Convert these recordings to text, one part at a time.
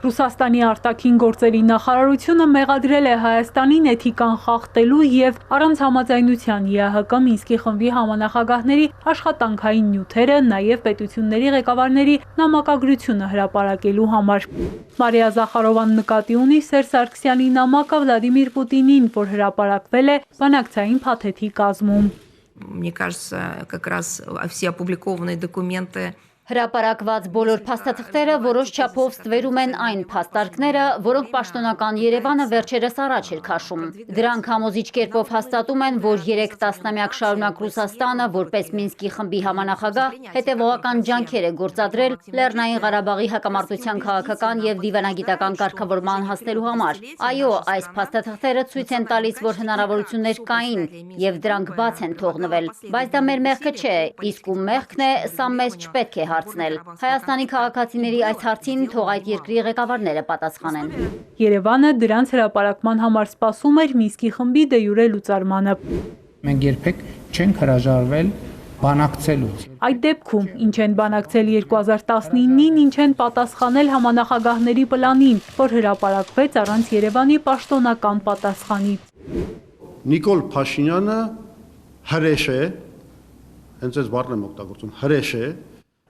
Ռուսաստանի արտաքին գործերի նախարարությունը մեղադրել է Հայաստանին էթիկան խախտելու և առանց համաձայնության ԵԱՀԿ Մինսկի խմբի համանախագահների աշխատանքային նյութերը, նաև պետությունների ղեկավարների նամակագրությունը հրապարակելու համար։ Մարիա Զախարովան նկատի ունի Սերժ Սարգսյանի նամակը Վլադիմիր Պուտինին, որ հրապարակվել է բանակցային փաթեթի կազմում։ Мне кажется, как раз все опубликованные документы Հրապարակված բոլոր փաստաթղթերը որոշ չափով ստվերում են այն փաստարկները, որոնք պաշտոնական Երևանը վերջերս առաջ էր քաշում։ Դրանք համոզիչ կերպով հաստատում են, որ 3 տասնամյակ շարունակ Ռուսաստանը, որպես Մինսկի խմբի համանախագահ, հետևողական ջանքեր է գործադրել Լեռնային Ղարաբաղի հակամարտության քաղաքական և դիվանագիտական կարգավորման հասնելու համար։ Այո, այս փաստաթղթերը ցույց են տալիս, որ հնարավորություններ կային և դրանք բաց են թողնվել, բայց դա մեր մեղքը չէ, իսկ ում մեղքն է, սա մեզ չպետք է հարցնել։ Հայաստանի քաղաքացիների այս հարցին թող այդ երկրի ղեկավարները պատասխանեն։ Երևանը դրանց հրապարակման համար սպասում էր Մինսկի խմբի դե յուրե լուծարմանը։ Մենք երբեք չենք հրաժարվել բանակցելուց։ Այդ դեպքում ինչ են բանակցել 2019-ին, ինչ են պատասխանել համանախագահների պլանին, որ հրապարակվեց առանց Երևանի պաշտոնական պատասխանի։ Նիկոլ Փաշինյանը հրեշ է, հենց այս բառն եմ օգտագործում, հրեշ է։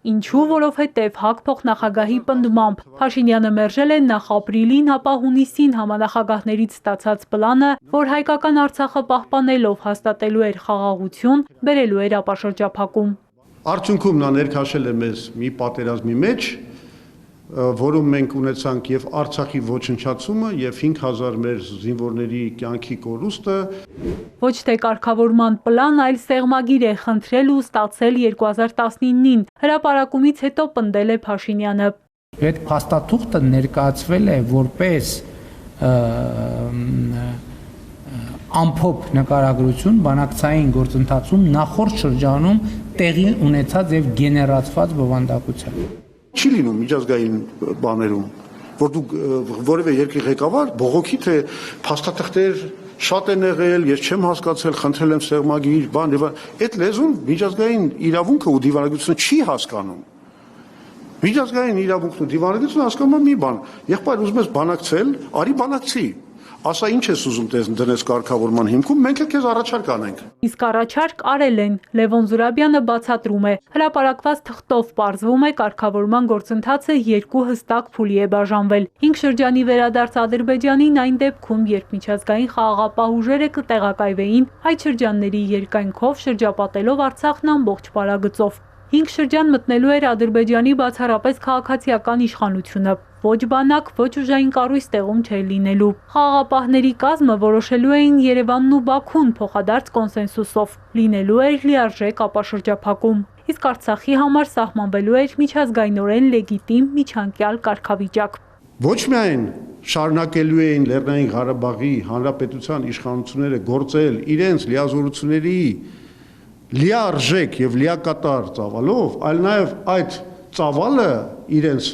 Ինչու, որովհետև ՀԱԿ փոխնախագահի պնդմամբ Փաշինյանը մերժել է նախ ապրիլին, ապա հունիսին համանախագահներից ստացած պլանը, որ հայկական Արցախը պահպանելով հաստատելու էր խաղաղություն, բերելու էր ապաշրջափակում։ Արդյունքում նա ներքաշել է մեզ մի պատերազմի մեջ, որում մենք ունեցանք և Արցախի ոչնչացումը և 5000 մեր զինվորների կյանքի կորուստը։ Ոչ թե կարգավորման պլան, այլ սեղմագիր է խնդրել ու ստացել 2019-ին, հրապարակումից հետո պնդել է Փաշինյանը։ Այդ փաստաթուղթը ներկայացվել է որպես ամփոփ նկարագրություն բանակցային գործընթացում նախորդ շրջանում տեղի ունեցած և գեներացված բովանդակության։ Չի լինում միջազգային բաներում, որ դու որևէ երկրի ղեկավար բողոքի թե փաստաթղթեր շատ են եղել, ես չեմ հասկացել, խնդրել եմ սեղմագիր, բան եւ այդ լեզուն միջազգային իրավունքը ու դիվանագիտությունը չի հասկանում։ Միջազգային իրավունքն ու դիվանագիտությունը հասկանում է մի բան. եղբայր ուզում ես բանակցել, արի բանակցի։ Ասա ինչ ես ուզում դնես կարգավորման հիմքում, մենք էլ քեզ առաջարկ անենք։ Իսկ առաջարկ արել են, Լևոն Զուրաբյանը բացատրում է։ Հրապարակված թղթով պարզվում է կարգավորման գործընթացը 2 հստակ փուլի է բաժանվել։ 5 շրջանի վերադարձ Ադրբեջանին այն դեպքում, երբ միջազգային խաղաղապահ ուժերը կտեղակայվեին այդ շրջանների երկայնքով շրջապատելով Արցախն ամբողջ պարագծով։ 5 շրջան մտնելու էր Ադրբեջանի բացառապես քաղաքացիական իշխանությունը։ Ոչ բանակ, ոչ ուժային կառույց տեղում չէր լինելու։ Խաղաղապահների կազմը որոշելու էին Երևանն ու Բաքուն փոխադարձ կոնսենսուսով։ Լինելու էր լիարժեք ապաշրջափակում։ Իսկ Արցախի համար սահմանվելու էր միջազգայնորեն լեգիտիմ միջանկյալ կարգավիճակ։ Ոչ միայն շարունակելու էին Լեռնային Ղարաբաղի Հանրապետության իշխանությունները գործել իրենց լիազորությունների լիարժեք եւ լիակատար ծավալով, այլ նաեւ այդ ծավալը իրենց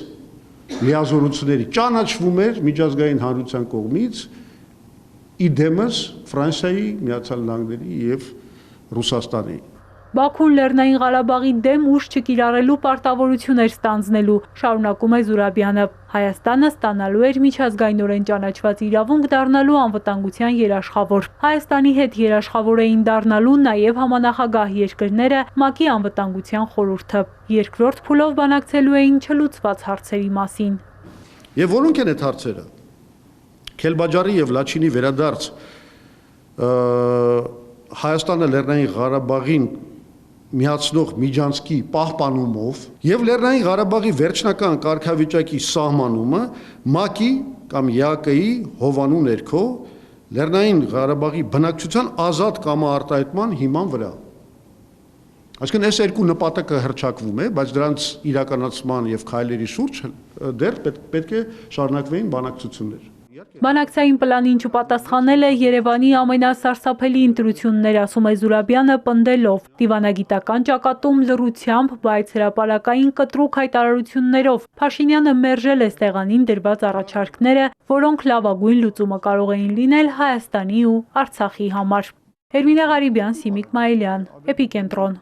լիազորությունների ճանաչվում էր միջազգային հանրության կողմից իդեմս Ֆրանսիայի, Միացյալ Նահանգների եւ Ռուսաստանի։ Բաքուն Լեռնային Ղարաբաղի դեմ ուժ չկիրառելու պարտավորություն էր ստանձնելու, շարունակում է Զուրաբյանը։ Հայաստանը ստանալու էր միջազգայնորեն ճանաչված իրավունք դառնալու անվտանգության երաշխավոր։ Հայաստանի հետ երաշխավոր էին դառնալու նաև համանախագահ երկրները, ՄԱԿ-ի անվտանգության խորհուրդը։ Երկրորդ փուլով բանակցելու էին չլուծված հարցերի մասին։ Եվ որոնք են այդ հարցերը։ Քելբաջարի եւ Լաչինի վերադարձ Հայաստանը Լեռնային Ղարաբաղին միացնող միջանցքի պահպանումով եւ Լեռնային Ղարաբաղի վերջնական կարգավիճակի սահմանումը ՄԱԿ-ի կամ ԵԱԿ-ի հովանու ներքո Լեռնային Ղարաբաղի բնակչության ազատ կամարտահայտման հիման վրա։ Այսինքն այս երկու նպատակը հռչակվում է, բայց դրանց իրականացման եւ քայլերի շուրջ դեռ պետք է շարունակվեին բանակցություններ։ Բանակցային պլանին չպատասխանել է Երևանի ամենասարսափելի ընտրություններ, ասում է Զուրաբյանը պնդելով։ Դիվանագիտական ճակատում լռությամբ, բայց հրապարակային կտրուկ հայտարարություններով Փաշինյանը մերժել է սեղանին դրված առաջարկները, որոնք լավագույն լուծումը կարող էին լինել Հայաստանի ու Արցախի համար։ Էրմինե Ղարիբյան, Սիմիկ Մայիլյան, Էպիկենտրոն։